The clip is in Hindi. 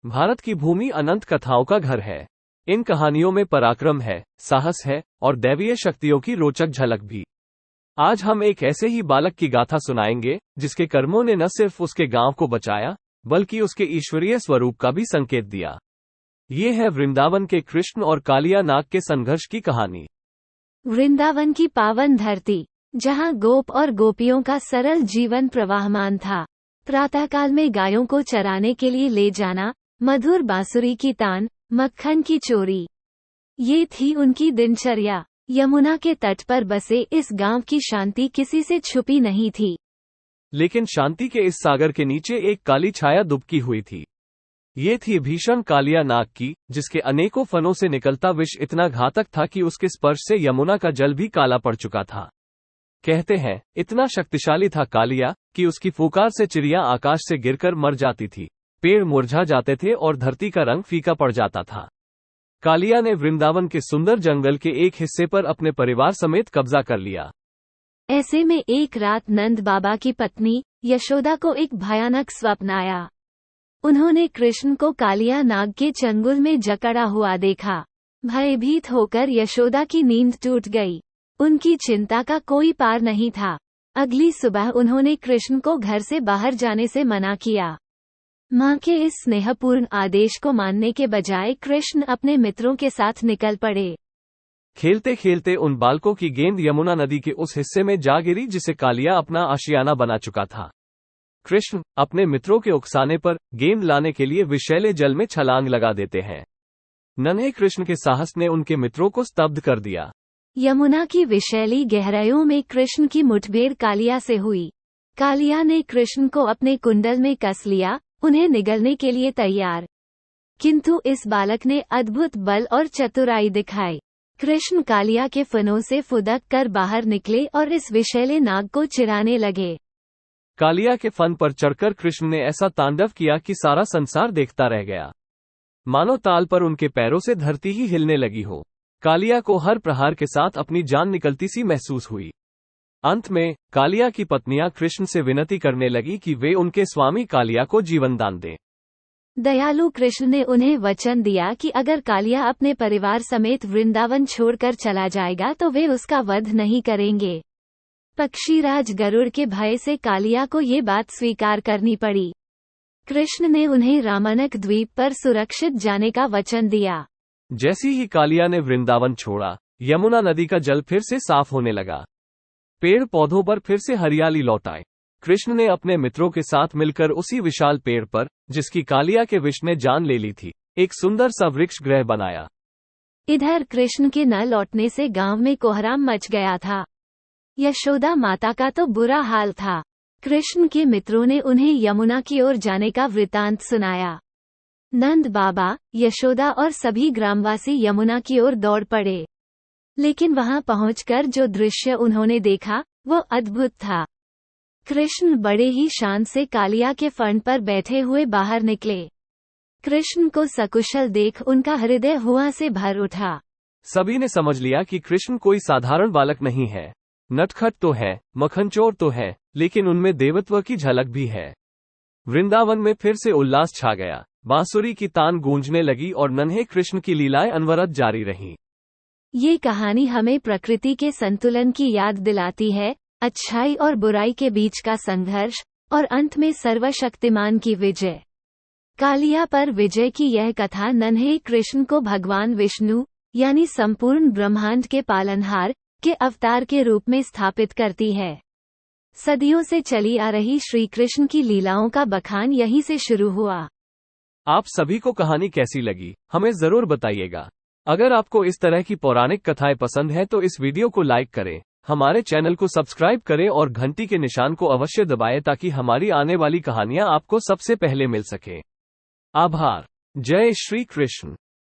भारत की भूमि अनंत कथाओं का घर है। इन कहानियों में पराक्रम है, साहस है और दैवीय शक्तियों की रोचक झलक भी। आज हम एक ऐसे ही बालक की गाथा सुनाएंगे जिसके कर्मों ने न सिर्फ उसके गांव को बचाया बल्कि उसके ईश्वरीय स्वरूप का भी संकेत दिया। ये है वृंदावन के कृष्ण और कालिया नाग के संघर्ष की कहानी। वृंदावन की पावन धरती, जहां गोप और गोपियों का सरल जीवन प्रवाहमान था। प्रातःकाल में गायों को चराने के लिए ले जाना, मधुर बांसुरी की तान, मक्खन की चोरी, ये थी उनकी दिनचर्या। यमुना के तट पर बसे इस गांव की शांति किसी से छुपी नहीं थी। लेकिन शांति के इस सागर के नीचे एक काली छाया दुबकी हुई थी। ये थी भीषण कालिया नाग की, जिसके अनेकों फनों से निकलता विष इतना घातक था कि उसके स्पर्श से यमुना का जल भी काला पड़ चुका था। कहते हैं, इतना शक्तिशाली था कालिया कि उसकी फुकार से चिड़िया आकाश से गिरकर मर जाती थी, पेड़ मुरझा जाते थे और धरती का रंग फीका पड़ जाता था। कालिया ने वृंदावन के सुंदर जंगल के एक हिस्से पर अपने परिवार समेत कब्जा कर लिया। ऐसे में एक रात नंद बाबा की पत्नी यशोदा को एक भयानक स्वप्न आया। उन्होंने कृष्ण को कालिया नाग के चंगुल में जकड़ा हुआ देखा। भयभीत होकर यशोदा की नींद टूट गई। उनकी चिंता का कोई पार नहीं था। अगली सुबह उन्होंने कृष्ण को घर से बाहर जाने से मना किया। मां के इस स्नेहपूर्ण आदेश को मानने के बजाय कृष्ण अपने मित्रों के साथ निकल पड़े। खेलते खेलते उन बालकों की गेंद यमुना नदी के उस हिस्से में जा गिरी जिसे कालिया अपना आशियाना बना चुका था। कृष्ण अपने मित्रों के उकसाने पर गेंद लाने के लिए विषैले जल में छलांग लगा देते हैं। नन्हे कृष्ण के साहस ने उनके मित्रों को स्तब्ध कर दिया। यमुना की विषैली गहराइयों में कृष्ण की मुठभेड़ कालिया से हुई। कालिया ने कृष्ण को अपने कुंडल में कस लिया, उन्हें निगलने के लिए तैयार। किंतु इस बालक ने अद्भुत बल और चतुराई दिखाई। कृष्ण कालिया के फनों से फुदक कर बाहर निकले और इस विषैले नाग को चिराने लगे। कालिया के फन पर चढ़कर कृष्ण ने ऐसा तांडव किया कि सारा संसार देखता रह गया। मानो ताल पर उनके पैरों से धरती ही हिलने लगी हो। कालिया को हर प्रहार के साथ अपनी जान निकलती सी महसूस हुई। अंत में कालिया की पत्नियां कृष्ण से विनती करने लगी कि वे उनके स्वामी कालिया को जीवन दान दें। दयालु कृष्ण ने उन्हें वचन दिया कि अगर कालिया अपने परिवार समेत वृंदावन छोड़कर चला जाएगा तो वे उसका वध नहीं करेंगे। पक्षीराज गरुड़ के भय से कालिया को ये बात स्वीकार करनी पड़ी। कृष्ण ने उन्हें रामानक द्वीप पर सुरक्षित जाने का वचन दिया। जैसी ही कालिया ने वृंदावन छोड़ा, यमुना नदी का जल फिर से साफ होने लगा। पेड़ पौधों पर फिर से हरियाली लौट आई। कृष्ण ने अपने मित्रों के साथ मिलकर उसी विशाल पेड़ पर, जिसकी कालिया के विष ने जान ले ली थी, एक सुंदर सा वृक्ष गृह बनाया। इधर कृष्ण के न लौटने से गांव में कोहराम मच गया था। यशोदा माता का तो बुरा हाल था। कृष्ण के मित्रों ने उन्हें यमुना की ओर जाने का वृतांत सुनाया। नंद बाबा, यशोदा और सभी ग्रामवासी यमुना की ओर दौड़ पड़े। लेकिन वहां पहुंचकर जो दृश्य उन्होंने देखा वो अद्भुत था। कृष्ण बड़े ही शान से कालिया के फन पर बैठे हुए बाहर निकले। कृष्ण को सकुशल देख उनका हृदय हुआ से भर उठा। सभी ने समझ लिया कि कृष्ण कोई साधारण बालक नहीं है। नटखट तो है, मक्खनचोर तो है, लेकिन उनमें देवत्व की झलक भी है। वृंदावन में फिर से उल्लास छा गया। बांसुरी की तान गूंजने लगी और नन्हे कृष्ण की लीलाएं अनवरत जारी रहीं। ये कहानी हमें प्रकृति के संतुलन की याद दिलाती है, अच्छाई और बुराई के बीच का संघर्ष, और अंत में सर्वशक्तिमान की विजय। कालिया पर विजय की यह कथा नन्हे कृष्ण को भगवान विष्णु, यानी संपूर्ण ब्रह्मांड के पालनहार, के अवतार के रूप में स्थापित करती है। सदियों से चली आ रही श्री कृष्ण की लीलाओं का बखान यहीं से शुरू हुआ। आप सभी को कहानी कैसी लगी, हमें जरूर बताइएगा। अगर आपको इस तरह की पौराणिक कथाएं पसंद है तो इस वीडियो को लाइक करें, हमारे चैनल को सब्सक्राइब करें और घंटी के निशान को अवश्य दबाएं ताकि हमारी आने वाली कहानियां आपको सबसे पहले मिल सके। आभार। जय श्री कृष्ण।